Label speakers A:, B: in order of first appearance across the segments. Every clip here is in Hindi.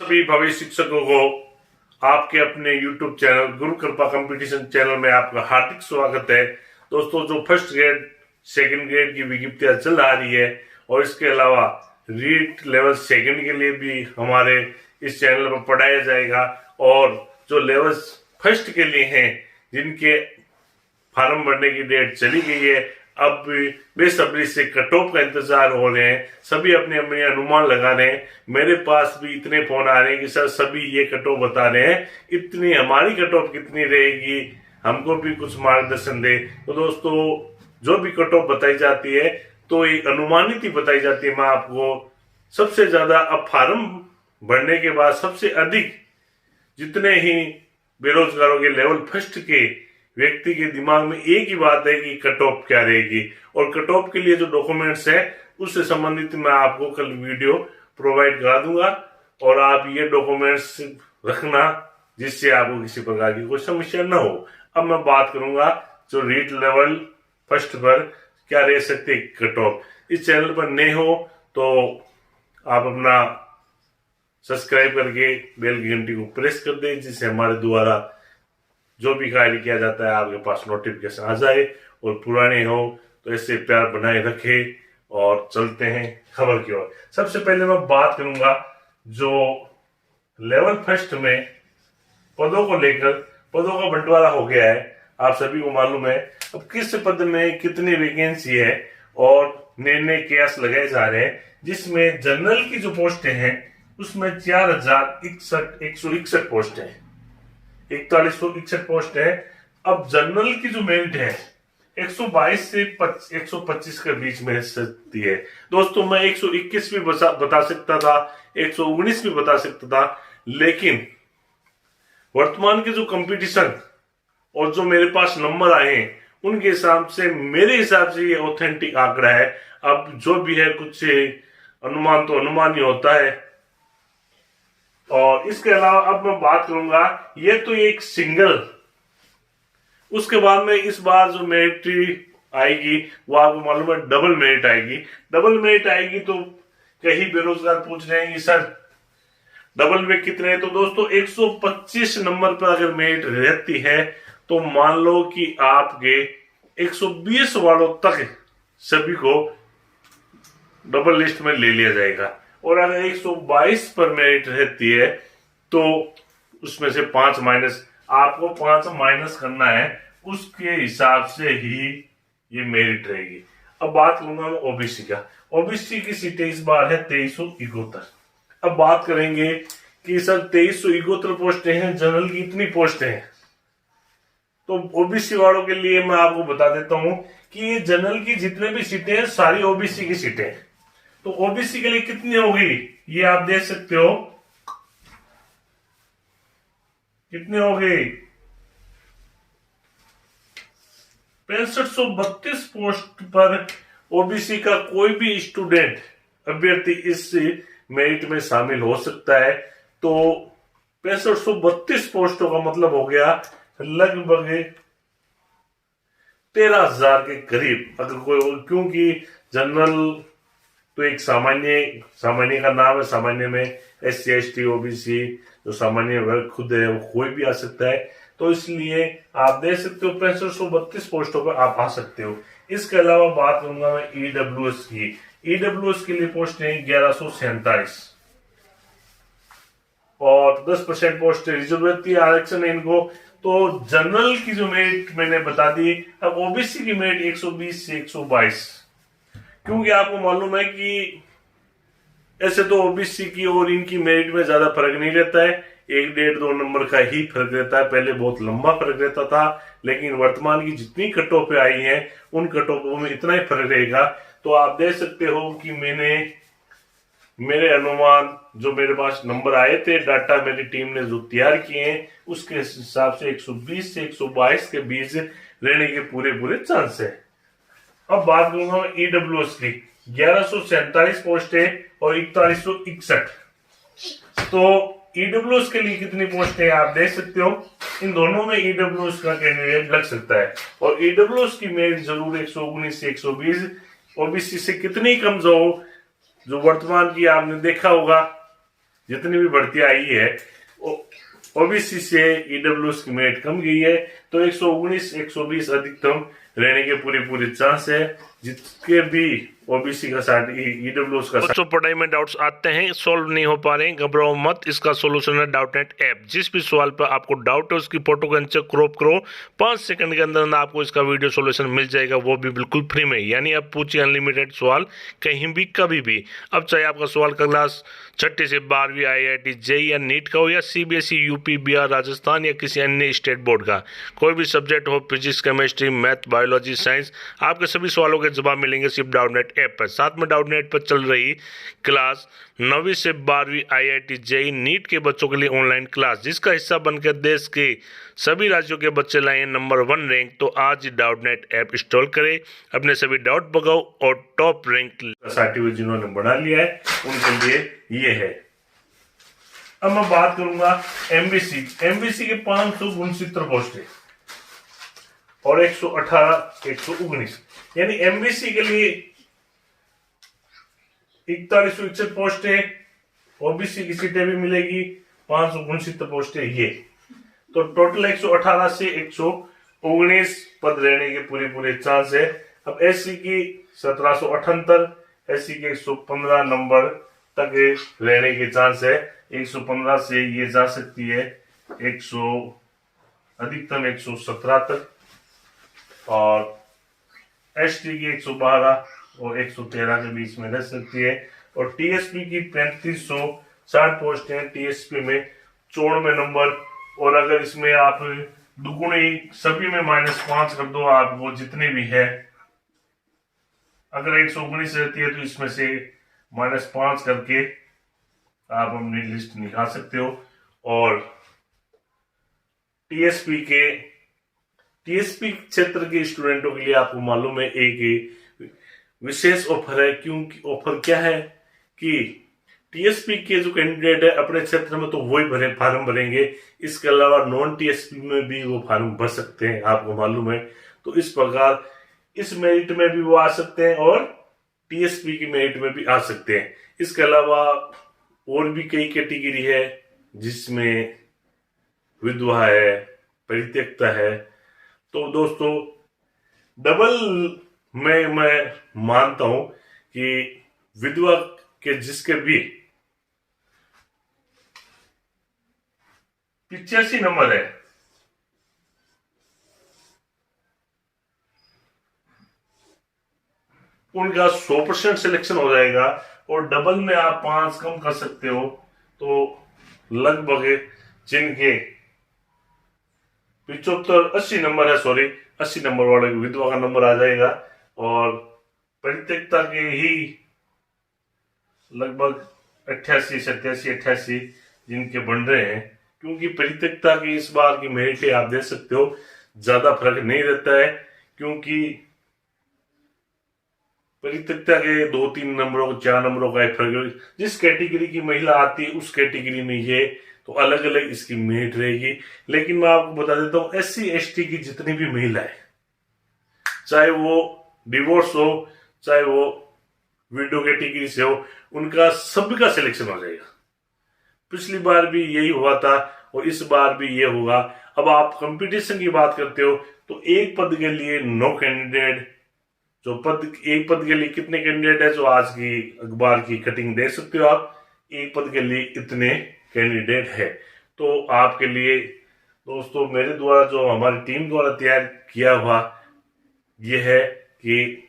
A: सभी भविष्य शिक्षकों को आपके अपने YouTube चैनल गुरु कृपा कंपटीशन चैनल में आपका हार्दिक स्वागत है। दोस्तों, जो फर्स्ट ग्रेड सेकंड ग्रेड की विज्ञप्तियां चल आ रही है और इसके अलावा रीट लेवल सेकंड के लिए भी हमारे इस चैनल पर पढ़ाया जाएगा। और जो लेवल फर्स्ट के लिए हैं जिनके फार्म भरने की डेट चली गई है, अब बेसब्री से कट ऑफ का इंतजार हो रहे हैं। सभी अपने अपने अनुमान लगा रहे हैं। मेरे पास भी इतने फोन आ रहे हैं कि सर सभी ये कट ऑफ बता रहे हैं, इतनी हमारी कट ऑफ कितनी रहेगी, हमको भी कुछ मार्गदर्शन दे। तो दोस्तों, जो भी कट ऑफ बताई जाती है तो एक अनुमानित ही बताई जाती है। मैं आपको सबसे ज्यादा अब फार्म भरने के बाद सबसे अधिक जितने ही बेरोजगारों के लेवल फर्स्ट के व्यक्ति के दिमाग में एक ही बात है कि कट ऑफ क्या रहेगी, और कट ऑफ के लिए जो डॉक्यूमेंट्स है उससे संबंधित मैं आपको कल वीडियो प्रोवाइड करा दूंगा। और आप ये डॉक्यूमेंट्स रखना जिससे आपको किसी प्रकार की कोई समस्या न हो। अब मैं बात करूंगा जो रीट लेवल फर्स्ट पर क्या रह सकते कट ऑफ। इस चैनल पर नए हो तो आप अपना सब्सक्राइब करके बेल की घंटी को प्रेस कर दें, जिससे हमारे द्वारा जो भी कार्य किया जाता है आपके पास नोटिफिकेशन आ जाए। और पुराने हो तो ऐसे प्यार बनाए रखे। और चलते हैं खबर की ओर। सबसे पहले मैं बात करूंगा जो लेवल फर्स्ट में पदों को लेकर, पदों का बंटवारा हो गया है, आप सभी को मालूम है। अब किस पद में कितनी वैकेंसी है और निर्णय कैस लगाए जा रहे हैं, जिसमें जनरल की जो पोस्टें हैं उसमें 4161 पोस्ट है, 4161 पोस्ट है। अब जनरल की जो मेरिट है 122 से 125 के बीच में सकती है। दोस्तों, मैं 121 भी बता सकता था, 119 भी बता सकता था, लेकिन वर्तमान के जो कंपटीशन और जो मेरे पास नंबर आए हैं उनके हिसाब से, मेरे हिसाब से ये ऑथेंटिक आंकड़ा है। अब जो भी है कुछ अनुमान तो अनुमान ही होता है। और इसके अलावा अब मैं बात करूंगा, ये तो एक सिंगल, उसके बाद में इस बार जो मेरिट आएगी वो आपको मालूम है डबल मेरिट आएगी। डबल मेरिट आएगी तो कई बेरोजगार पूछ रहे हैं कि सर डबल में कितने हैं। तो दोस्तों, 125 नंबर पर अगर मेरिट रहती है तो मान लो कि आपके 120 वालों तक सभी को डबल लिस्ट में ले लिया जाएगा। और अगर 122 पर मेरिट रहती है तो उसमें से 5 माइनस, आपको 5 माइनस करना है, उसके हिसाब से ही ये मेरिट रहेगी। अब बात करूंगा मैं ओबीसी का। ओबीसी की सीटें इस बार है 2371। अब बात करेंगे कि सर 2371 पोस्टें हैं, जनरल की इतनी पोस्टें हैं, तो ओबीसी वालों के लिए मैं आपको बता देता हूं कि ये जनरल की जितने भी सीटें हैं सारी ओबीसी की सीटें हैं। तो ओबीसी के लिए कितनी होगी ये आप देख सकते हो, कितनी हो गई 6532 पोस्ट पर ओबीसी का कोई भी स्टूडेंट अभ्यर्थी इस मेरिट में शामिल हो सकता है। तो 6532 पोस्टों का मतलब हो गया लगभग 13,000 के करीब अगर कोई, क्योंकि जनरल तो एक सामान्य का नाम है, सामान्य में SC ST OBC जो सामान्य वर्ग खुद है वो कोई भी आ सकता है। तो इसलिए आप देख सकते हो 6532 पोस्टों पर आप आ सकते हो। इसके अलावा बात करूंगा मैं EWS की। EWS के लिए पोस्ट है 1147 और 10% पोस्ट रिजर्व आरक्षण है इनको। तो जनरल की जो मेरिट मैंने बता दी। अब ओबीसी की मेरिट 120 से 122, क्योंकि आपको मालूम है कि ऐसे तो ओबीसी की और इनकी मेरिट में ज्यादा फर्क नहीं रहता है, 1 1.5 2 नंबर का ही फर्क रहता है। पहले बहुत लंबा फर्क रहता था, लेकिन वर्तमान की जितनी कट ऑफ आई हैं उन कट ऑफों में इतना ही फर्क रहेगा। तो आप देख सकते हो कि मेरे अनुमान जो मेरे पास नंबर आए थे, डाटा मेरी टीम ने जो तैयार किए हैं उसके हिसाब से 120 से 122 के बीच रहने के पूरे चांस है। अब बात करूंगा मैं EWS की। 1147 पोस्ट है और 4161। तो EWS के लिए कितनी पोस्ट है आप देख सकते हो। इन दोनों में EWS का कैंडिडेट लग सकता है और EWS की मेरिट जरूर 119 से 120 ओबीसी से कितनी कम जो वर्तमान की आपने देखा होगा जितनी भी भर्ती आई है ओबीसी से ईडब्ल्यूएस की मेरिट कम गई है, तो 119 120 अधिकतम रहने के पूरे चांस है। जिसके भी ओबीसी का ईडब्ल्यूएस का बच्चों पढ़ाई में डाउट्स आते हैं, सॉल्व नहीं हो पा रहे हैं, घबराओ मत, इसका सोल्यूशन है डाउटनेट ऐप। जिस भी सवाल पर आपको डाउट है उसकी फोटो का नीचे क्रॉप करो, 5 सेकंड के अंदर आपको इसका वीडियो सोल्यूशन मिल जाएगा, वो भी बिल्कुल फ्री में। यानी आप पूछिए अनलिमिटेड सवाल कहीं भी कभी भी। अब चाहे आपका सवाल का क्लास 6ठी से 12वीं IIT जेईई या नीट का हो, या CBSE यूपी बिहार राजस्थान या किसी अन्य स्टेट बोर्ड का, कोई भी सब्जेक्ट हो, physics chemistry math biology science, आपके सभी सवालों के जवाब मिलेंगे सिर्फ डाउटनेट ऐप पर। साथ में डाउटनेट पर चल रही क्लास 9वीं से 12वीं IIT जेईई नीट के बच्चों के लिए ऑनलाइन क्लास, जिसका हिस्सा बनकर देश के सभी राज्यों के बच्चे लाए नंबर 1 रैंक। तो आज ही डाउटनेट ऐप इंस्टॉल करें, अपने सभी डाउट भगाओ और टॉप रैंक सर्टिफिकेट जिन्होंने बना लिया है उनके लिए ये है। अब मैं बात करूंगा एमबीसी के 569 पोस्टें और 118 119, यानी एमबीसी के लिए 4161 पोस्टें, ओबीसी की सीटें भी मिलेगी 569 पोस्टें ये, तो टोटल 118 से 119 पद रहने के पूरे चांस है। अब एससी की 1778, एससी के 115 नंबर तक रहने के चांस है। 115 से ये जा सकती है 100 अधिकतम 117 तक, और एसटी की 112 और 113 के बीच में रह सकती है। और टीएसपी की 3560 पोस्ट है, टीएसपी में 94 नंबर, और अगर इसमें आप दुगुनी सभी में -5 कर दो, आप वो जितने भी है, अगर 119 रहती है तो इसमें से -5 करके आप अपनी लिस्ट निकाल सकते हो। और टीएसपी क्षेत्र के स्टूडेंटों के लिए आपको मालूम है एक विशेष ऑफर है। क्योंकि ऑफर क्या है कि टीएसपी के जो कैंडिडेट है अपने क्षेत्र में तो वही फार्म भरेंगे, इसके अलावा नॉन टीएसपी में भी वो फार्म भर सकते हैं, आपको मालूम है। तो इस प्रकार इस मेरिट में भी वो आ सकते हैं और टीएसपी की मेरिट में भी आ सकते हैं। इसके अलावा और भी कई कैटेगरी है जिसमें विधवा है, परित्यक्ता है। तो दोस्तों डबल में मैं मानता हूं कि विधवा के जिसके भी 85 नंबर है, उनका 100% सिलेक्शन हो जाएगा। और डबल में आप 5 कम कर सकते हो, तो लगभग जिनके 80 नंबर है, 80 नंबर वाले विधवा का नंबर आ जाएगा। और परित्यक्ता के ही लगभग 88 87 88 जिनके बन रहे हैं, क्योंकि परित्यक्ता की इस बार की मेरिट आप देख सकते हो ज्यादा फर्क नहीं रहता है, क्योंकि परित्यक्ता के 2-3 नंबरों 4 नंबरों का फर्क, जिस कैटेगरी की महिला आती है उस कैटेगरी में ये तो अलग अलग इसकी मेरिट रहेगी। लेकिन मैं आपको बता देता हूँ SC ST की जितनी भी महिला है, चाहे वो डिवोर्स हो चाहे वो विडो कैटेगरी से हो, उनका सभी का सिलेक्शन हो जाएगा। पिछली बार भी यही हुआ था और इस बार भी ये होगा। अब आप कंपटीशन की बात करते हो तो एक पद के लिए 9 कैंडिडेट, जो एक पद के लिए कितने कैंडिडेट है, जो आज की अखबार की कटिंग देख सकते हो आप, एक पद के लिए इतने कैंडिडेट है। तो आपके लिए दोस्तों मेरे द्वारा जो हमारी टीम द्वारा तैयार किया हुआ ये है कि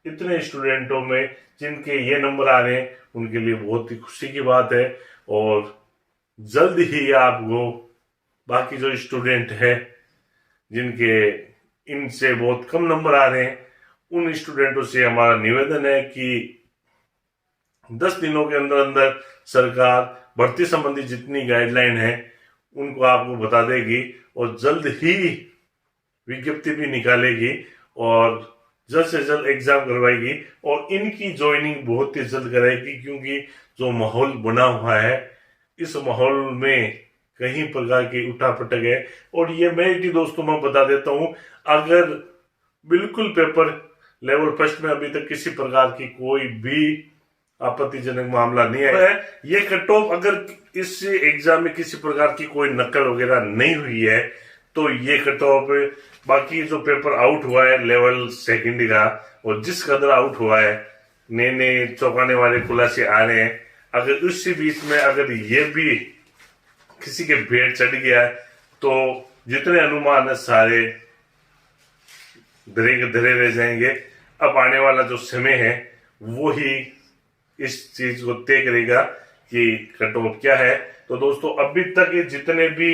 A: इतने स्टूडेंटों में जिनके ये नंबर आ रहे हैं उनके लिए बहुत ही खुशी की बात है। और जल्द ही आपको बाकी जो स्टूडेंट है जिनके इनसे बहुत कम नंबर आ रहे हैं, उन स्टूडेंटों से हमारा निवेदन है कि 10 दिनों के अंदर अंदर सरकार भर्ती संबंधी जितनी गाइडलाइन है उनको आपको बता देगी और जल्द ही विज्ञप्ति भी निकालेगी और जल्द से जल्द एग्जाम करवाएगी और इनकी ज्वाइनिंग बहुत ही जल्द कराएगी। क्योंकि जो माहौल बना हुआ है इस माहौल में कहीं प्रकार की उठापटक है। और ये मेरिट दोस्तों मैं बता देता हूं, अगर बिल्कुल पेपर लेवल फर्स्ट में अभी तक किसी प्रकार की कोई भी आपत्तिजनक मामला नहीं है। ये कट ऑफ अगर इस एग्जाम में किसी प्रकार की कोई नकल वगैरह नहीं हुई है तो ये कट ऑफ बाकी जो पेपर आउट हुआ है लेवल सेकंड का और जिस कदर आउट हुआ है नए नए चौंकाने वाले खुलासे आ रहे हैं, अगर उसी बीच में अगर ये भी किसी के भेंट चढ़ गया तो जितने अनुमान है सारे धरे रह जाएंगे। अब आने वाला जो समय है वो ही इस चीज को तय करेगा कि कट ऑफ क्या है। तो दोस्तों अभी तक जितने भी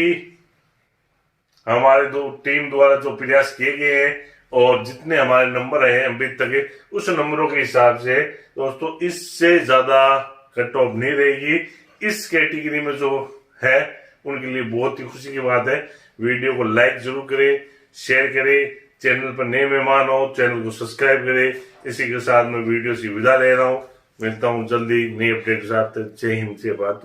A: हमारे दो टीम द्वारा जो प्रयास किए गए हैं और जितने हमारे नंबर हैं अभी तक उस नंबरों के हिसाब से दोस्तों इससे ज्यादा कट ऑफ नहीं रहेगी। इस कैटेगरी में जो है उनके लिए बहुत ही खुशी की बात है। वीडियो को लाइक जरूर करें, शेयर करें, चैनल पर नए मेहमान हो चैनल को सब्सक्राइब करें। इसी के साथ मैं वीडियो से विदा ले रहा हूं। मिलता हूं जल्दी नई अपडेट के साथ। जय हिंद, जय भारत।